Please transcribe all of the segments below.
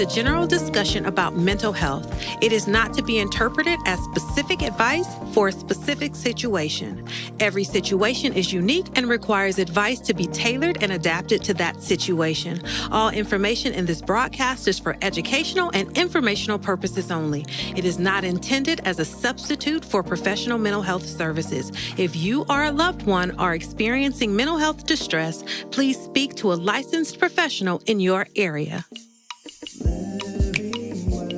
a general discussion about mental health. It is not to be interpreted as specific advice for a specific situation. Every situation is unique and requires advice to be tailored and adapted to that situation. All information in this broadcast is for educational and informational purposes only. It is not intended as a substitute for professional mental health services. If you or a loved one are experiencing mental health distress, please speak to a licensed professional in your area. Living well.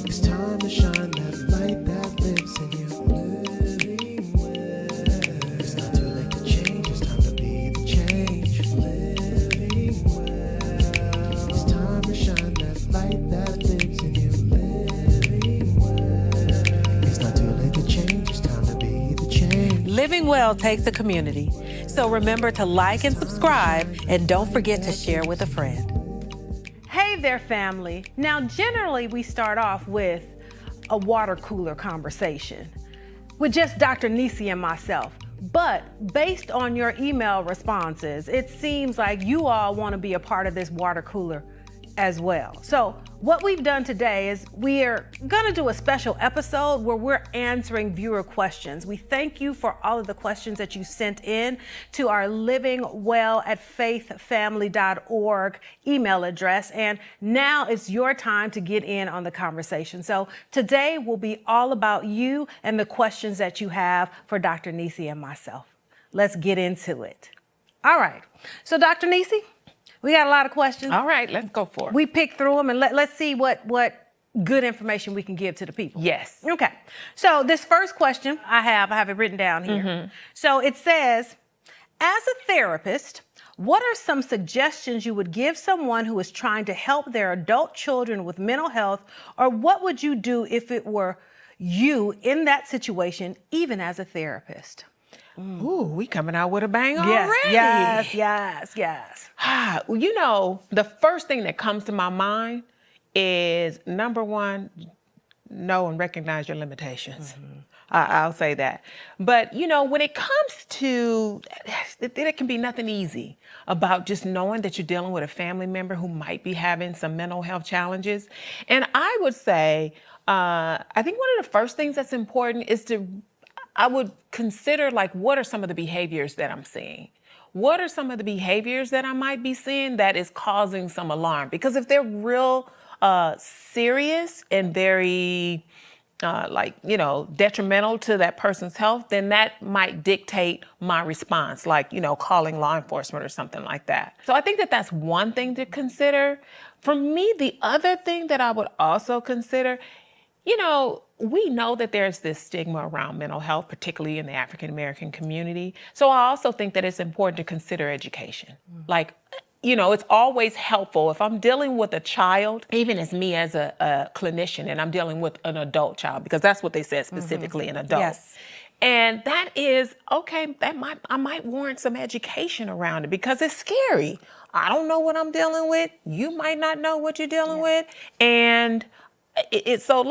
It's time to shine that light that lives in you. Living well. It's not too late to change. It's time to be the change. Living well. It's time to shine that light that lives in you. Living well. It's not too late to change. It's time to be the change. Living well takes a community. So remember to like and subscribe, and don't forget to share with a friend. Hey there, family. Now, generally, we start off with a water cooler conversation with just Dr. Nisi and myself. But based on your email responses, it seems like you all want to be a part of this water cooler as well. So what we've done today is we are going to do a special episode where we're answering viewer questions. We thank you for all of the questions that you sent in to our livingwell@faithfamily.org email address. And now it's your time to get in on the conversation. So today will be all about you and the questions that you have for Dr. Nisi and myself. Let's get into it. All right. So Dr. Nisi, we got a lot of questions. All right, let's go for it. We picked through them and let's see what good information we can give to the people. Yes. Okay. So this first question I have it written down here. Mm-hmm. So it says, as a therapist, what are some suggestions you would give someone who is trying to help their adult children with mental health, or what would you do if it were you in that situation, even as a therapist? Ooh, we coming out with a bang already. Yes. You know, the first thing that comes to my mind is, number one, know and recognize your limitations. Mm-hmm. I'll say that. But, you know, when it comes to, there can be nothing easy about just knowing that you're dealing with a family member who might be having some mental health challenges. And I would say, I think one of the first things that's important is I would consider, like, what are some of the behaviors that I'm seeing? What are some of the behaviors that I might be seeing that is causing some alarm? Because if they're real serious and very, detrimental to that person's health, then that might dictate my response, like, calling law enforcement or something like that. So I think that that's one thing to consider. For me, the other thing that I would also consider, we know that there's this stigma around mental health, particularly in the African-American community. So I also think that it's important to consider education. Like, it's always helpful if I'm dealing with a child, even as me as a clinician, and I'm dealing with an adult child, because that's what they said specifically, an adult. Yes. And that is, okay, I might warrant some education around it because it's scary. I don't know what I'm dealing with. You might not know what you're dealing with. And so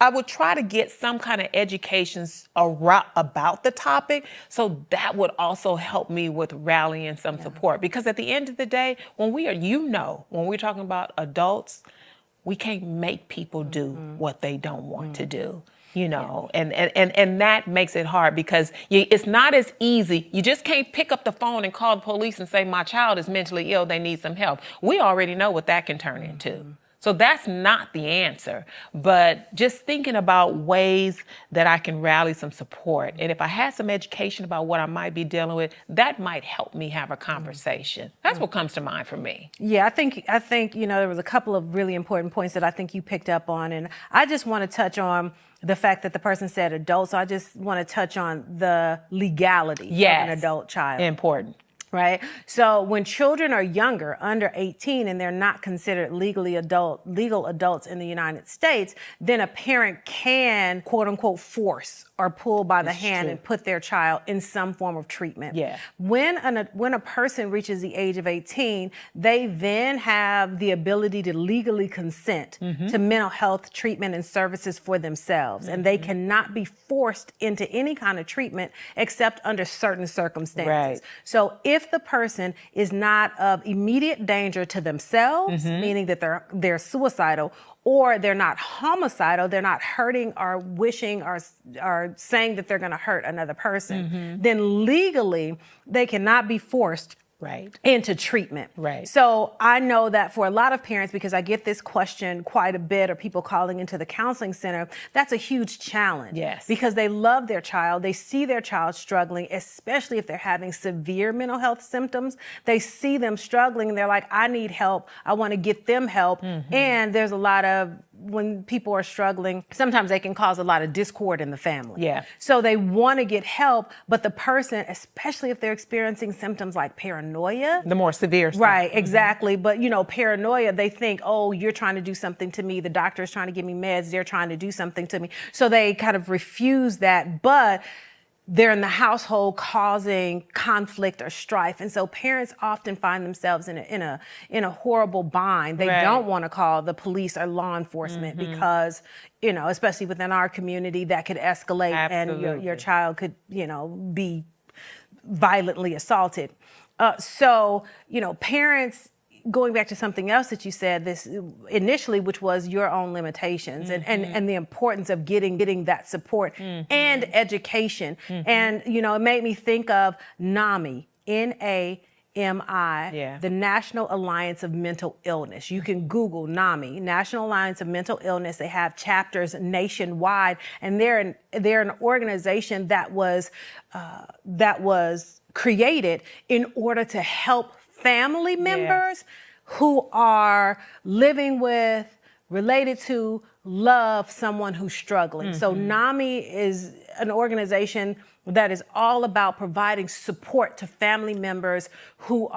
I would try to get some kind of education about the topic, so that would also help me with rallying some support. Because at the end of the day, when we're talking about adults, we can't make people do what they don't want to do. And that makes it hard because it's not as easy. You just can't pick up the phone and call the police and say, my child is mentally ill, they need some help. We already know what that can turn into. So that's not the answer, but just thinking about ways that I can rally some support. And if I had some education about what I might be dealing with, that might help me have a conversation. That's what comes to mind for me. Yeah, I think there was a couple of really important points that I think you picked up on. And I just want to touch on the fact that the person said adult. So I just want to touch on the legality of an adult child. Important. Right? So when children are younger, under 18, and they're not considered legal adults in the United States, then a parent can, quote unquote, force or pull by the hand and put their child in some form of treatment. Yeah. When a person reaches the age of 18, they then have the ability to legally consent to mental health treatment and services for themselves. And they cannot be forced into any kind of treatment except under certain circumstances. Right. So if if the person is not of immediate danger to themselves, meaning that they're suicidal, or they're not homicidal, they're not hurting or wishing or saying that they're going to hurt another person, then legally they cannot be forced into treatment. So I know that for a lot of parents, because I get this question quite a bit, or people calling into the counseling center, that's a huge challenge. Because they love their child. They see their child struggling, especially if they're having severe mental health symptoms. They see them struggling and they're like, I need help. I want to get them help. And there's a lot of, when people are struggling, sometimes they can cause a lot of discord in the family. So they want to get help, but the person, especially if they're experiencing symptoms like paranoia. The more severe stuff. Right, exactly. But, you know, paranoia, they think, oh, you're trying to do something to me. The doctor is trying to give me meds. They're trying to do something to me. So they kind of refuse that. But they're in the household causing conflict or strife. And so parents often find themselves in a horrible bind. They don't want to call the police or law enforcement because, you know, especially within our community, that could escalate and your child could, you know, be violently assaulted. So, you know, parents, going back to something else that you said this initially, which was your own limitations and the importance of getting that support and education. And, you know, it made me think of NAMI, NAMI, the National Alliance of Mental Illness. You can Google NAMI, National Alliance of Mental Illness. They have chapters nationwide, and they're an organization that was created in order to help family members who are living with, related to, love someone who's struggling. So NAMI is an organization that is all about providing support to family members who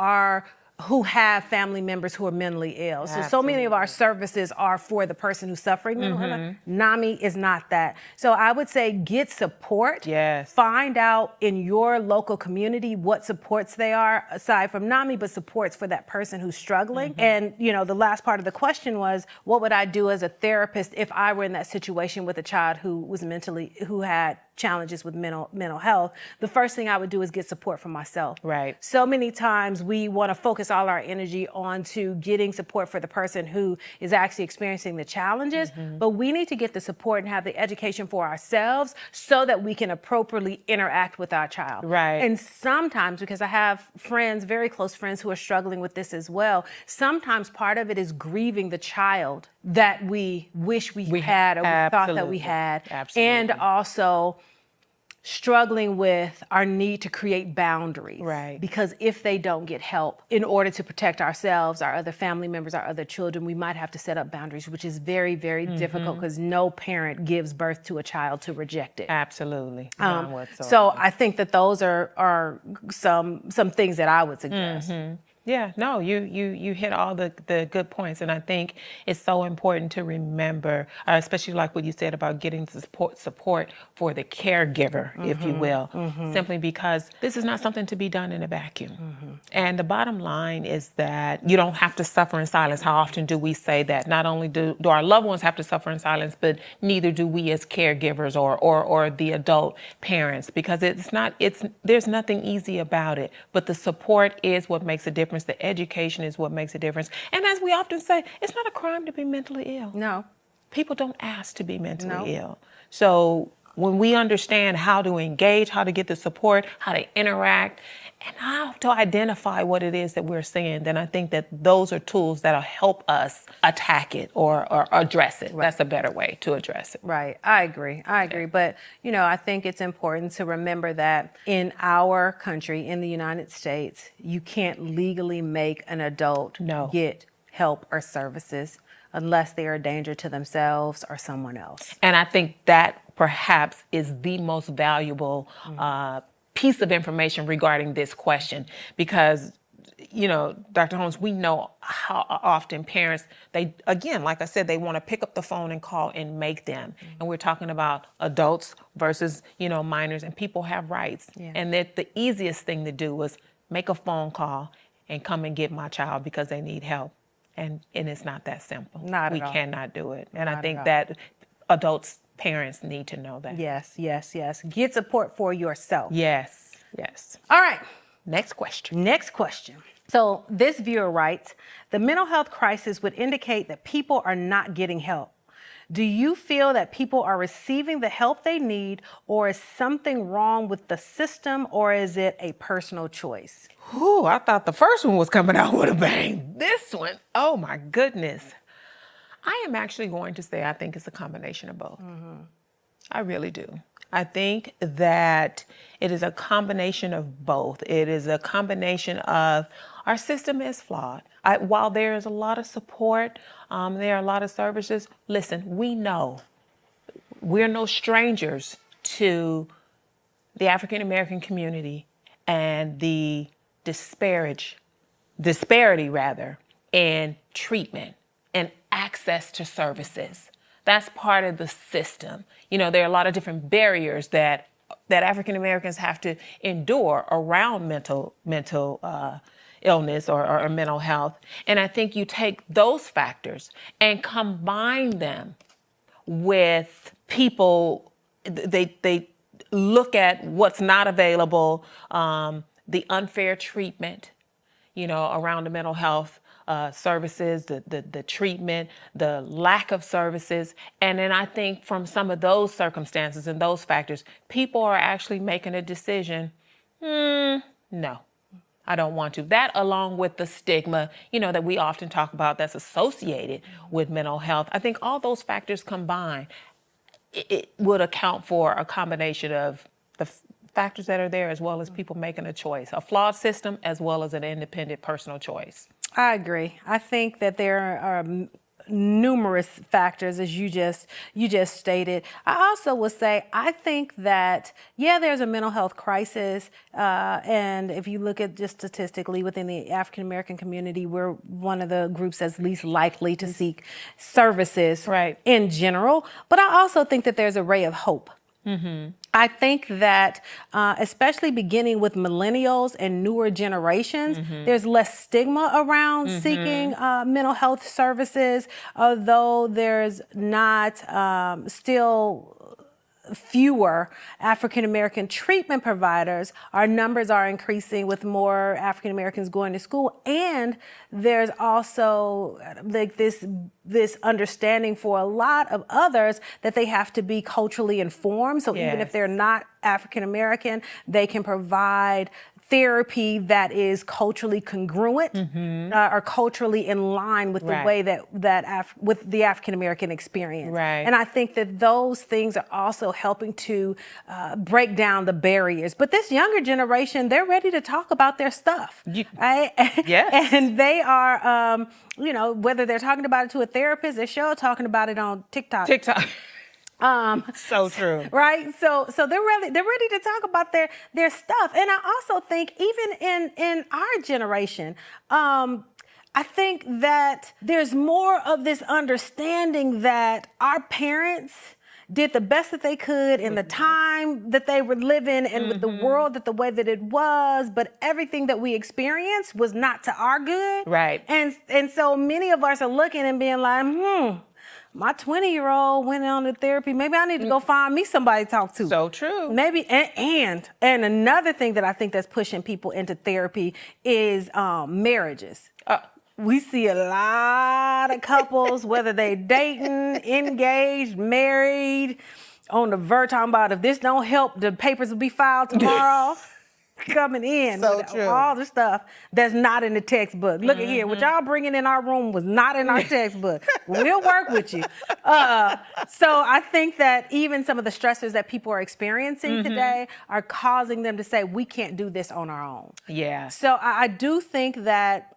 have family members who are mentally ill. So many of our services are for the person who's suffering mental illness. NAMI is not that. So I would say get support. Find out in your local community what supports they are, aside from NAMI, but supports for that person who's struggling. And, you know, the last part of the question was, what would I do as a therapist if I were in that situation with a child who had challenges with mental health? The first thing I would do is get support for myself. So many times we want to focus all our energy onto getting support for the person who is actually experiencing the challenges, but we need to get the support and have the education for ourselves so that we can appropriately interact with our child. And sometimes, because I have friends, very close friends, who are struggling with this as well, sometimes part of it is grieving the child that we wish we had, or we thought that we had. And also struggling with our need to create boundaries. Because if they don't get help, in order to protect ourselves, our other family members, our other children, we might have to set up boundaries, which is very, very difficult, because no parent gives birth to a child to reject it. So I think that those are some things that I would suggest. Yeah, no, you hit all the good points. And I think it's so important to remember, especially like what you said about getting support for the caregiver, if you will, simply because this is not something to be done in a vacuum. And the bottom line is that you don't have to suffer in silence. How often do we say that? Not only do our loved ones have to suffer in silence, but neither do we as caregivers or the adult parents, because there's nothing easy about it. But the support is what makes a difference. The education is what makes a difference. And as we often say, it's not a crime to be mentally ill. No. People don't ask to be mentally ill. So when we understand how to engage, how to get the support, how to interact, and how to identify what it is that we're seeing, then I think that those are tools that'll help us attack it or address it. That's a better way to address it. I agree. But, you know, I think it's important to remember that in our country, in the United States, you can't legally make an adult get help or services unless they are a danger to themselves or someone else. And I think that perhaps is the most valuable piece of information regarding this question, because, you know, Dr. Holmes, we know how often parents, they, again, like I said, they want to pick up the phone and call and make them. And we're talking about adults versus, you know, minors, and people have rights. And that the easiest thing to do was make a phone call and come and get my child because they need help. And it's not that simple. We cannot do it. And I think that parents need to know that. Yes. Get support for yourself. Yes. All right. Next question. Next question. So this viewer writes, the mental health crisis would indicate that people are not getting help. Do you feel that people are receiving the help they need, or is something wrong with the system, or is it a personal choice? Ooh, I thought the first one was coming out with a bang. This one, oh my goodness. I am actually going to say I think it's a combination of both. I really do. I think that it is a combination of both. It is a combination of our system is flawed. While there is a lot of support, there are a lot of services. Listen, we know we're no strangers to the African American community and the disparity in treatment and access to services. That's part of the system. You know, there are a lot of different barriers that African Americans have to endure around mental illness or mental health. And I think you take those factors and combine them with people, they look at what's not available, the unfair treatment, you know, around the mental health services, the treatment, the lack of services. And then I think from some of those circumstances and those factors, people are actually making a decision, no, I don't want to. That, along with the stigma, you know, that we often talk about that's associated with mental health. I think all those factors combined, it would account for a combination of the factors that are there, as well as people making a choice, a flawed system, as well as an independent personal choice. I agree. I think that there are numerous factors, as you just stated. I also would say, I think that, yeah, there's a mental health crisis. And if you look at just statistically within the African American community, we're one of the groups that's least likely to seek services in general. But I also think that there's a ray of hope. I think that, especially beginning with millennials and newer generations, there's less stigma around seeking mental health services, although there's not still fewer African American treatment providers. Our numbers are increasing with more African Americans going to school, and there's also like this understanding for a lot of others that they have to be culturally informed. So even if they're not African American, they can provide therapy that is culturally congruent or culturally in line with the way with the African American experience. And I think that those things are also helping to break down the barriers. But this younger generation, they're ready to talk about their stuff. Right? And they are, you know, whether they're talking about it to a therapist, they're sure talking about it on TikTok. So true. Right? So they're ready to talk about their stuff. And I also think even in our generation, I think that there's more of this understanding that our parents did the best that they could in the time that they were living and with the world the way that it was, but everything that we experienced was not to our good. And so many of us are looking and being like, my 20-year-old went on to therapy. Maybe I need to go find me somebody to talk to. So true. Maybe, and another thing that I think that's pushing people into therapy is marriages. We see a lot of couples, whether they dating, engaged, married, on the verge, talking about if this don't help, the papers will be filed tomorrow. Coming in with all the stuff that's not in the textbook. Look at here, what y'all bringing in our room was not in our textbook. We'll work with you. So I think that even some of the stressors that people are experiencing today are causing them to say, we can't do this on our own. So I do think that,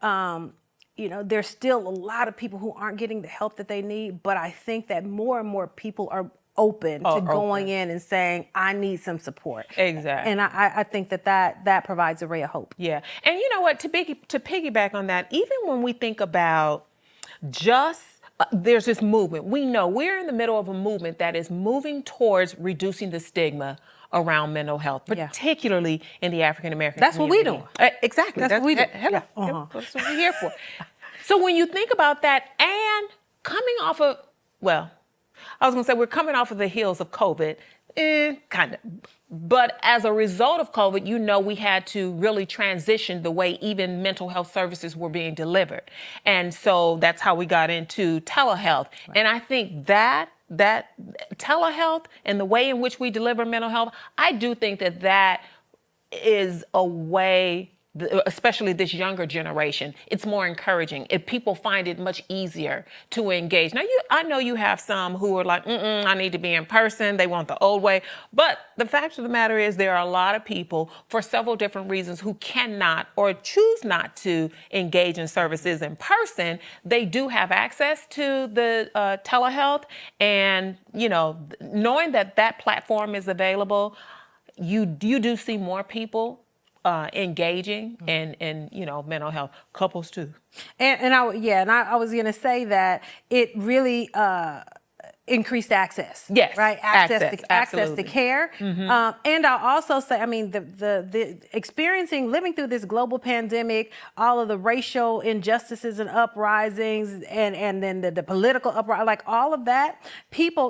you know, there's still a lot of people who aren't getting the help that they need, but I think that more and more people are open to going in and saying, I need some support. Exactly. And I think that provides a ray of hope. And you know what, to piggyback on that, even when we think about just, there's this movement. We know we're in the middle of a movement that is moving towards reducing the stigma around mental health, particularly in the African American community. That's what we're doing. Exactly. That's what we do. That's what we're here for. So when you think about that, and coming off of, well, I was going to say we're coming off of the heels of COVID. Kind of. But as a result of COVID, we had to really transition the way even mental health services were being delivered. And so that's how we got into telehealth. Right. And I think that telehealth and the way in which we deliver mental health, I do think that is a way, especially this younger generation, it's more encouraging. If people find it much easier to engage. Now, I know you have some who are like, I need to be in person. They want the old way. But the fact of the matter is there are a lot of people for several different reasons who cannot or choose not to engage in services in person. They do have access to the telehealth. And, knowing that platform is available, you do see more people engaging in mental health, couples too. And I was going to say that it really increased access. Yes, right. Access to care. And I'll also say, the living through this global pandemic, all of the racial injustices and uprisings, and then the political uprising, like all of that,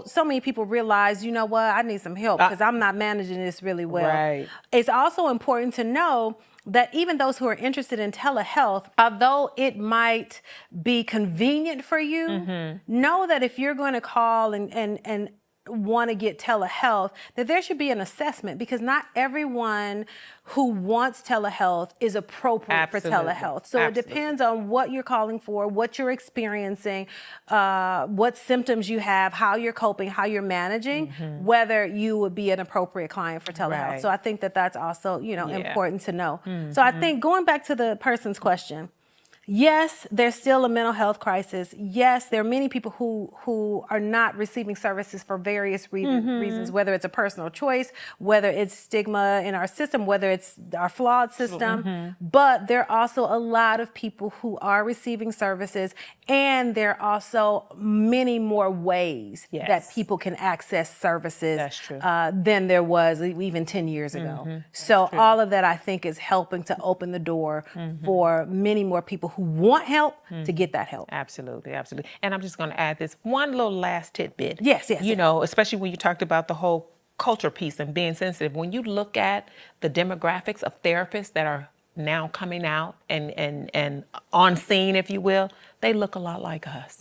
so many people realize, you know what, I need some help because I'm not managing this really well. Right. It's also important to know that even those who are interested in telehealth, although it might be convenient for you, know that if you're going to call and want to get telehealth, that there should be an assessment, because not everyone who wants telehealth is appropriate for telehealth. So it depends on what you're calling for, what you're experiencing, what symptoms you have, how you're coping, how you're managing, whether you would be an appropriate client for telehealth. Right. So I think that's also, important to know. So I think going back to the person's question, yes, there's still a mental health crisis. Yes, there are many people who are not receiving services for various reasons, whether it's a personal choice, whether it's stigma in our system, whether it's our flawed system. But there are also a lot of people who are receiving services, and there are also many more ways that people can access services than there was even 10 years ago. So all of that, I think, is helping to open the door for many more people who want help to get that help. Absolutely. And I'm just going to add this one little last tidbit. Yes. Especially when you talked about the whole culture piece and being sensitive. When you look at the demographics of therapists that are now coming out and on scene, if you will, they look a lot like us.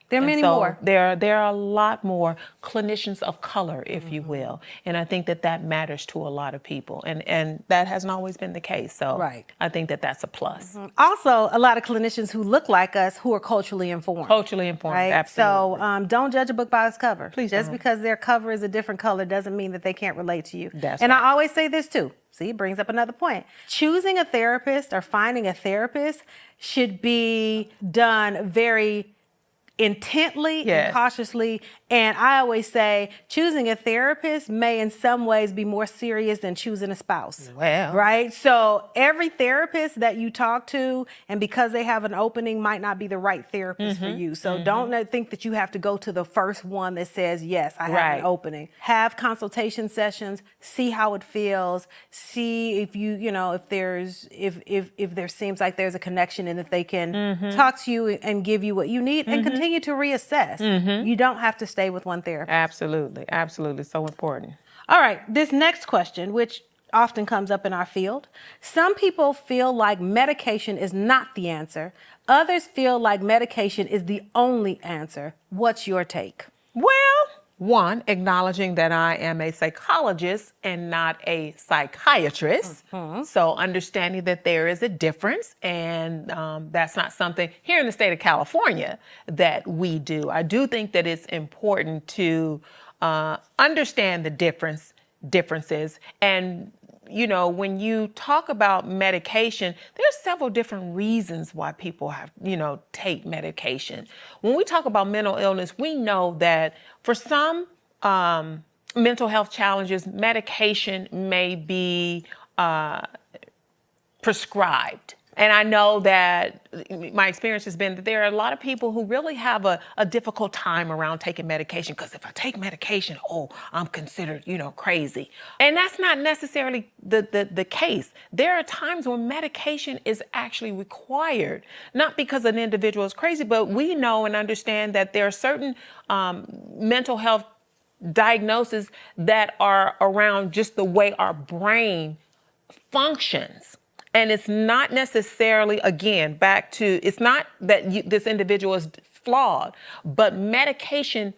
There are many more. There are a lot more clinicians of color, if you will. And I think that matters to a lot of people. And that hasn't always been the case. So I think that's a plus. Also, a lot of clinicians who look like us who are culturally informed. Right? Absolutely. So don't judge a book by its cover. Please Just don't. because their cover is a different color doesn't mean that they can't relate to you. That's and right. I always say this too. See, it brings up another point. Choosing a therapist or finding a therapist should be done very intently and cautiously. And I always say choosing a therapist may in some ways be more serious than choosing a spouse. Well. Right? So every therapist that you talk to, and because they have an opening, might not be the right therapist for you. So don't think that you have to go to the first one that says, yes, I have an opening. Have consultation sessions, see how it feels, see if if there seems like there's a connection and if they can talk to you and give you what you need and continue to reassess. You don't have to stay with one therapist. Absolutely. So important. All right. This next question, which often comes up in our field. Some people feel like medication is not the answer. Others feel like medication is the only answer. What's your take? Well, one, acknowledging that I am a psychologist and not a psychiatrist. So understanding that there is a difference, and that's not something here in the state of California that we do. I do think that it's important to understand the differences. And, when you talk about medication, there's several different reasons why people have, take medication. When we talk about mental illness, we know that for some mental health challenges, medication may be prescribed. And I know that my experience has been that there are a lot of people who really have a difficult time around taking medication, because if I take medication, I'm considered, crazy. And that's not necessarily the case. There are times when medication is actually required, not because an individual is crazy, but we know and understand that there are certain mental health diagnoses that are around just the way our brain functions. And it's not necessarily, again, back to, it's not that this individual is flawed, but medication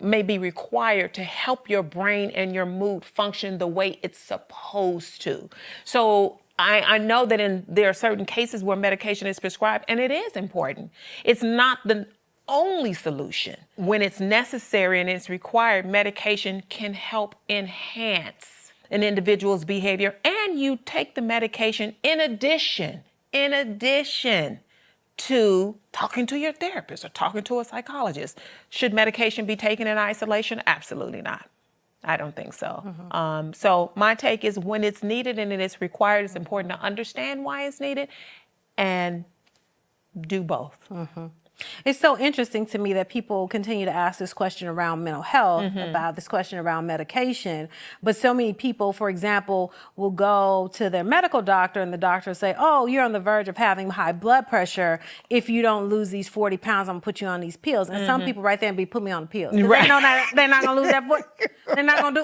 may be required to help your brain and your mood function the way it's supposed to. So I know that there are certain cases where medication is prescribed, and it is important. It's not the only solution. When it's necessary and it's required, medication can help enhance an individual's behavior, and you take the medication in addition to talking to your therapist or talking to a psychologist. Should medication be taken in isolation? Absolutely not. I don't think so. So my take is when it's needed and it is required, it's important to understand why it's needed and do both. It's so interesting to me that people continue to ask this question around mental health, about this question around medication. But so many people, for example, will go to their medical doctor and the doctor will say, oh, you're on the verge of having high blood pressure. If you don't lose these 40 pounds, I'm gonna put you on these pills. And some people right there and be put me on the pills. Right. They know that they're not gonna lose that 40. They're not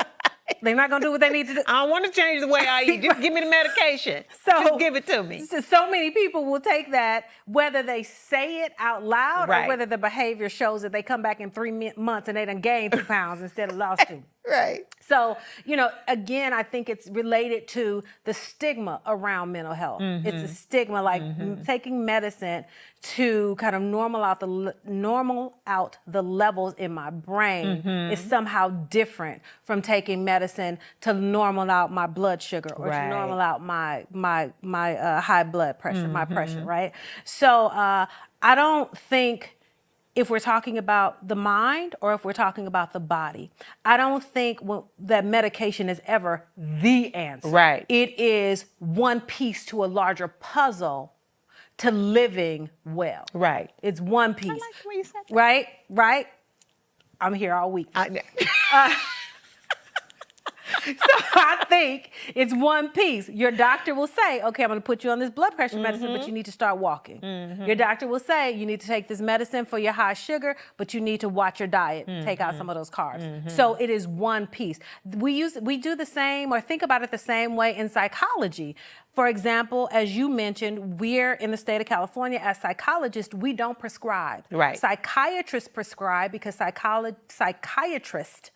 gonna do what they need to do. I don't want to change the way I eat. Just give me the medication. Just give it to me. So many people will take that, whether they say it out loud Right. or whether the behavior shows that they come back in 3 months and they done gained 2 pounds instead of lost 2. Right. So, again, I think it's related to the stigma around mental health. It's a stigma, like taking medicine to kind of normal out the levels in my brain is somehow different from taking medicine to normal out my blood sugar or to normal out my high blood pressure, my pressure, right? So I don't think, if we're talking about the mind or if we're talking about the body, I don't think that medication is ever the answer. Right. It is one piece to a larger puzzle to living well. Right. It's one piece. I like the way you said that. Right? Right? I'm here all week. So I think it's one piece. Your doctor will say, okay, I'm going to put you on this blood pressure medicine, but you need to start walking. Your doctor will say, you need to take this medicine for your high sugar, but you need to watch your diet, take out some of those carbs. So it is one piece. We do the same, or think about it the same way in psychology. For example, as you mentioned, we're in the state of California, as psychologists, we don't prescribe. Right. Psychiatrists prescribe because psychiatrists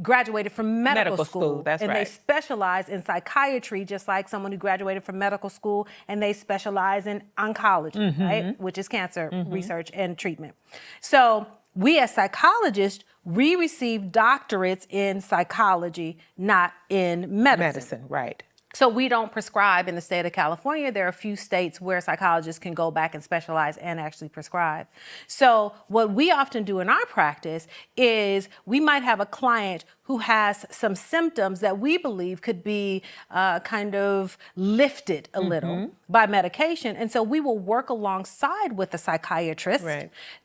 graduated from medical school. That's and right. They specialize in psychiatry, just like someone who graduated from medical school, and they specialize in oncology, right? Which is cancer research and treatment. So we as psychologists, we receive doctorates in psychology, not in medicine. Right. So we don't prescribe in the state of California. There are a few states where psychologists can go back and specialize and actually prescribe. So what we often do in our practice is we might have a client who has some symptoms that we believe could be kind of lifted a little by medication. And so we will work alongside with the psychiatrist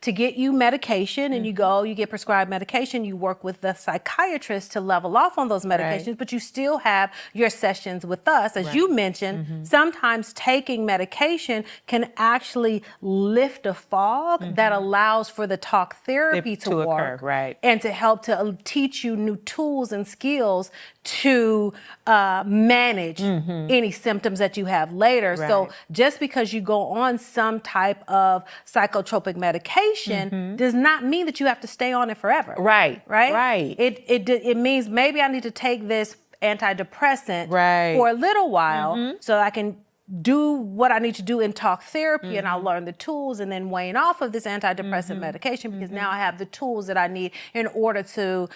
to get you medication, and you get prescribed medication, you work with the psychiatrist to level off on those medications, but you still have your sessions with us. As you mentioned, sometimes taking medication can actually lift a fog that allows for the talk therapy to work and to help to teach you new tools and skills to manage any symptoms that you have later. So just because you go on some type of psychotropic medication does not mean that you have to stay on it forever. Right. It means maybe I need to take this antidepressant for a little while so I can do what I need to do in talk therapy, and I'll learn the tools and then wane off of this antidepressant medication because now I have the tools that I need in order to,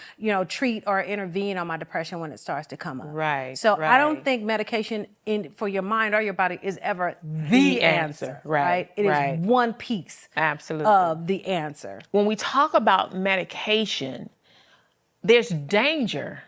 treat or intervene on my depression when it starts to come up. So I don't think medication for your mind or your body is ever the answer. It is one piece of the answer. When we talk about medication, there's danger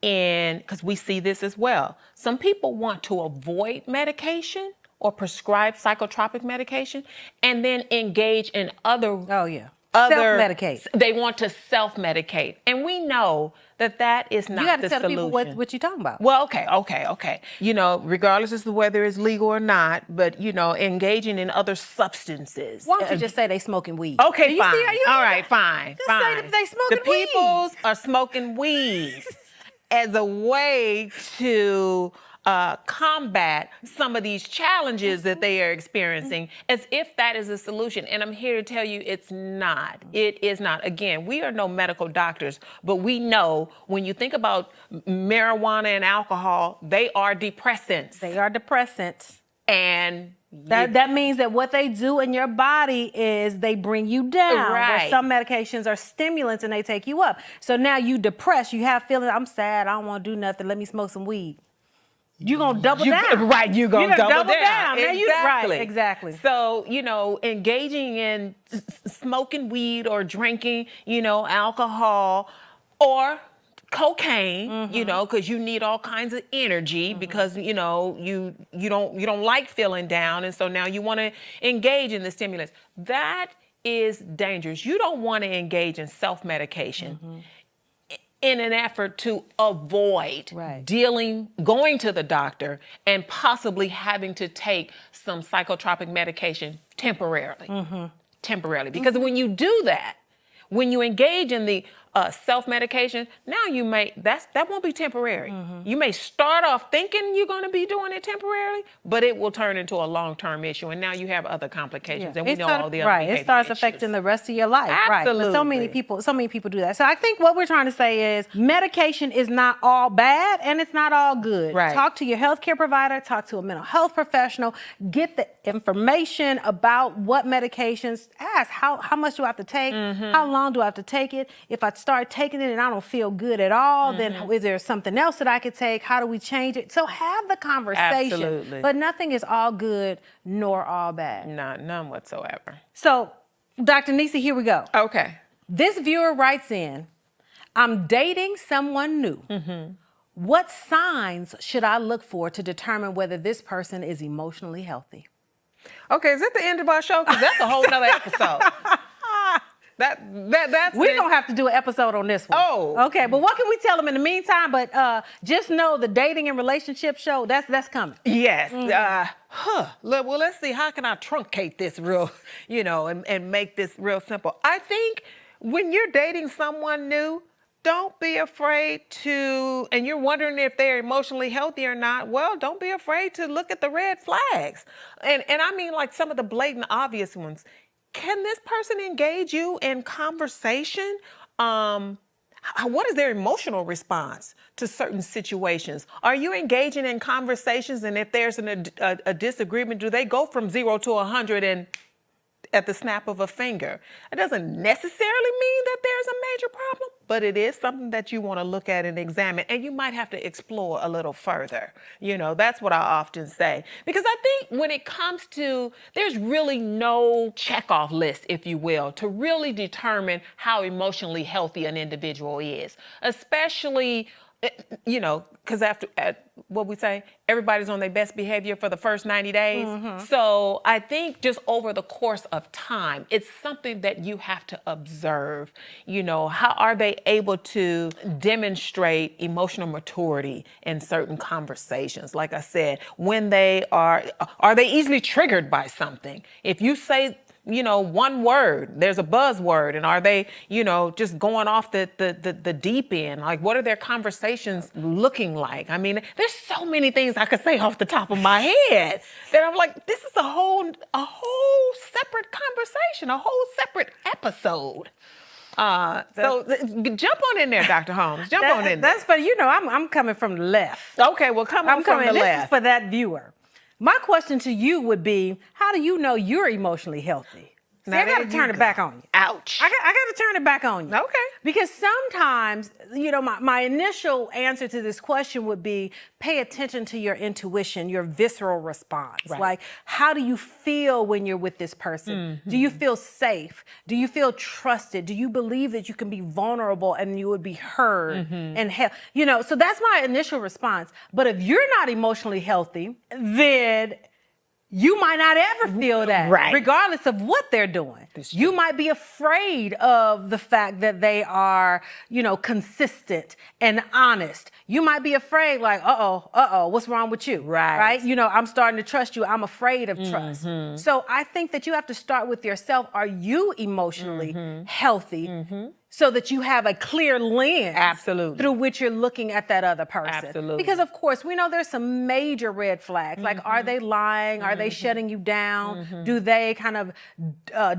because we see this as well. Some people want to avoid medication or prescribe psychotropic medication and then engage in self-medicate. They want to self-medicate. And we know that is not You got to the tell solution. people what you're talking about. Well, okay. You know, regardless as to whether it's legal or not, but, you know, engaging in other substances. Why don't you just say they smoking weed? Okay, Do you fine. see how you All right, fine. Just say that they smoking The peoples are smoking weed as a way to combat some of these challenges that they are experiencing, as if that is a solution. And I'm here to tell you it's not. It is not. Again, we are no medical doctors, but we know when you think about marijuana and alcohol, they are depressants. They are depressants. And That means that what they do in your body is they bring you down. Right. Where some medications are stimulants and they take you up. So now you depressed. You have feelings, I'm sad, I don't want to do nothing, let me smoke some weed. You're going to double down. Right, you're going to double down. Now Exactly. Right, exactly. So, you know, engaging in smoking weed or drinking, you know, alcohol or cocaine, you know, because you need all kinds of energy because, you know, you don't like feeling down. And so now you want to engage in the stimulants. That is dangerous. You don't want to engage in self-medication. In an effort to avoid going to the doctor and possibly having to take some psychotropic medication temporarily. Because when you do that, when you engage in the self-medication, now that won't be temporary. You may start off thinking you're going to be doing it temporarily, but it will turn into a long-term issue, and now you have other complications, and we know all the other behavior It starts issues. affecting the rest of your life. Absolutely. Right. But so many people do that. So I think what we're trying to say is medication is not all bad and it's not all good. Right. Talk to your healthcare provider, talk to a mental health professional, get the information about what medications, ask how much do I have to take, how long do I have to take it, if I start taking it and I don't feel good at all, then is there something else that I could take? How do we change it? So have the conversation. Absolutely. But nothing is all good nor all bad. None whatsoever. So, Dr. Nisa, here we go. Okay. This viewer writes in, I'm dating someone new. What signs should I look for to determine whether this person is emotionally healthy? Okay, is that the end of our show? Because that's a whole nother episode. That's We're going to have to do an episode on this one. Oh. Okay, but what can we tell them in the meantime? But just know the dating and relationship show, that's coming. Yes. Well, let's see. How can I truncate this real, you know, and make this real simple? I think when you're dating someone new, don't be afraid to, and you're wondering if they're emotionally healthy or not, well, don't be afraid to look at the red flags. And I mean like some of the blatant obvious ones. Can this person engage you in conversation? What is their emotional response to certain situations? Are you engaging in conversations, and if there's a disagreement, do they go from 0 to 100 and at the snap of a finger? It doesn't necessarily mean that there's a major problem, but it is something that you want to look at and examine, and you might have to explore a little further. You know, that's what I often say. Because I think when it comes to, there's really no checkoff list, if you will, to really determine how emotionally healthy an individual is, especially, you know, because after what we say, everybody's on their best behavior for the first 90 days. So I think just over the course of time, it's something that you have to observe. You know, how are they able to demonstrate emotional maturity in certain conversations? Like I said, when they are they easily triggered by something? If you say, you know, one word, there's a buzzword, and are they, you know, just going off the deep end? Like, what are their conversations looking like? I mean, there's so many things I could say off the top of my head that I'm like, this is a whole separate conversation, a whole separate episode. So jump on in there, Dr. Holmes. Jump on in there. That's funny. You know, I'm coming from the left. Okay, well, come on from the This left. is for that viewer. My question to you would be, how do you know you're emotionally healthy? See, I got to turn it back on you. Ouch. I got to turn it back on you. Okay. Because sometimes, you know, my initial answer to this question would be, pay attention to your intuition, your visceral response. Right. Like, how do you feel when you're with this person? Do you feel safe? Do you feel trusted? Do you believe that you can be vulnerable and you would be heard and help? You know, so that's my initial response. But if you're not emotionally healthy, then you might not ever feel that, Right. regardless of what they're doing. You might be afraid of the fact that they are, consistent and honest. You might be afraid, like, what's wrong with you? Right. I'm starting to trust you. I'm afraid of trust. So I think that you have to start with yourself. Are you emotionally healthy? So that you have a clear lens Absolutely. through which you're looking at that other person. Absolutely. Because of course, we know there's some major red flags. Like, are they lying? Are they shutting you down? Do they kind of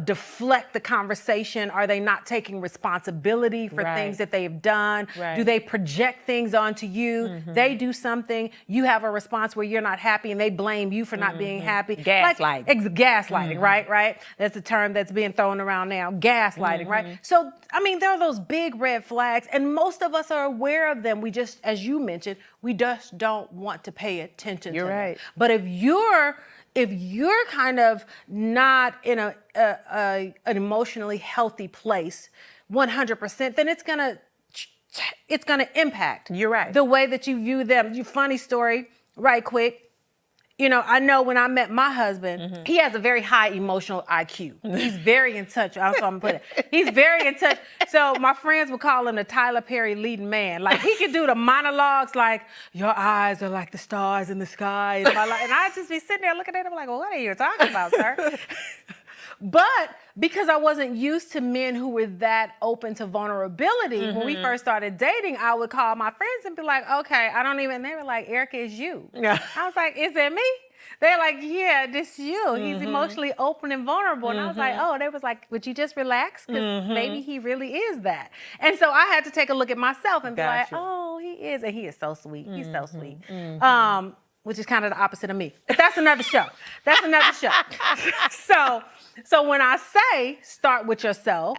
deflect the conversation? Are they not taking responsibility for Right. things that they've done? Right. Do they project things onto you? They do something, you have a response where you're not happy and they blame you for not being happy. Gaslighting. Gaslighting, right? That's a term that's being thrown around now. Gaslighting, right? So, there are those big red flags, and most of us are aware of them. We just, as you mentioned, we just don't want to pay attention You're to them. right. But if you're kind of not in an emotionally healthy place 100%, then it's gonna impact You're right. the way that you view them. Funny story, right quick. I know when I met my husband, he has a very high emotional IQ. He's very in touch. That's how I'm gonna put it. He's very in touch. So my friends would call him the Tyler Perry leading man. Like, he could do the monologues like, your eyes are like the stars in the sky. And I'd just be sitting there looking at him like, well, what are you talking about, sir? But because I wasn't used to men who were that open to vulnerability, when we first started dating, I would call my friends and be like, okay, they were like, Erica, it's you. Yeah. I was like, is it me? They're like, yeah, this you. He's emotionally open and vulnerable. And I was like, they was like, would you just relax? Because maybe he really is that. And so I had to take a look at myself and be like, Gotcha. oh, he is. And he is so sweet. He's so sweet. Which is kind of the opposite of me. But that's another show. So when I say start with yourself,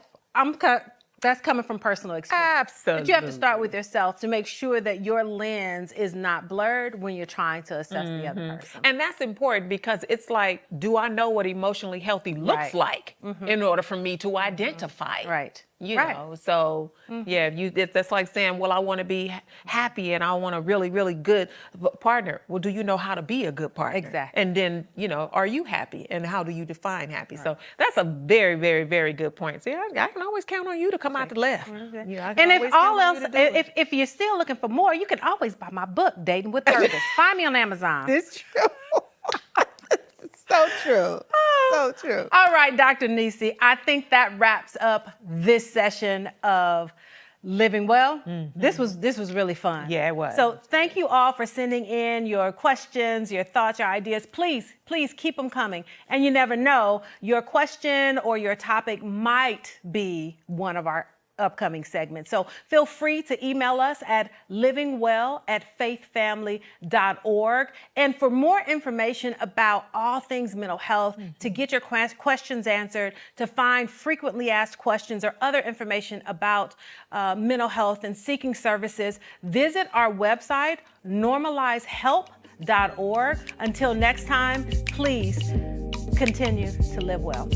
that's coming from personal experience. Absolutely. But you have to start with yourself to make sure that your lens is not blurred when you're trying to assess the other person. And that's important because it's like, do I know what emotionally healthy looks Right. like in order for me to identify it? Right. You Right. know, so yeah, that's like saying, well, I want to be happy and I want a really, really good partner. Well, do you know how to be a good partner? Exactly. And then, are you happy? And how do you define happy? Right. So that's a very, very, very good point. See, I can always count on you to come out the left. Okay. I can And if always all count on else, you to do it. if you're still looking for more, you can always buy my book, Dating with Purpose. Find me on Amazon. It's true. So true. So true. All right, Dr. Nisi, I think that wraps up this session of Living Well. This was really fun. Yeah, it was. So thank you all for sending in your questions, your thoughts, your ideas. Please keep them coming. And you never know, your question or your topic might be one of our upcoming segments. So feel free to email us at livingwell@faithfamily.org. And for more information about all things mental health, to get your questions answered, to find frequently asked questions or other information about mental health and seeking services, visit our website, normalizehelp.org. Until next time, please continue to live well.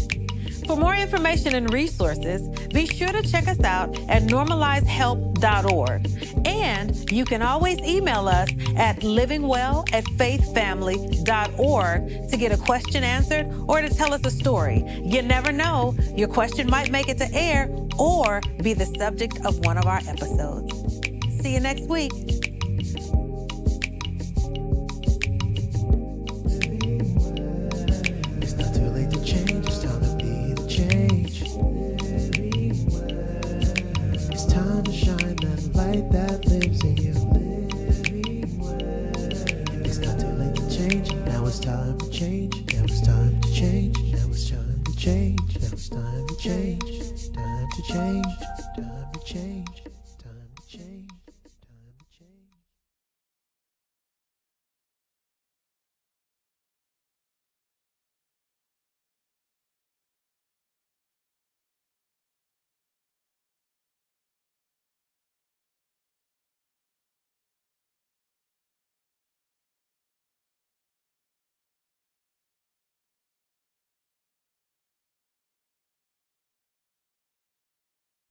For more information and resources, be sure to check us out at normalizehelp.org. And you can always email us at livingwell@faithfamily.org to get a question answered or to tell us a story. You never know, your question might make it to air or be the subject of one of our episodes. See you next week. It's not too late to change, it's time to be the change. It's time to shine that light that lives in you. It's not too late to change, now it's time to change. Now it's time to change, now it's time to change. Now it's time to change, time to change, time to change.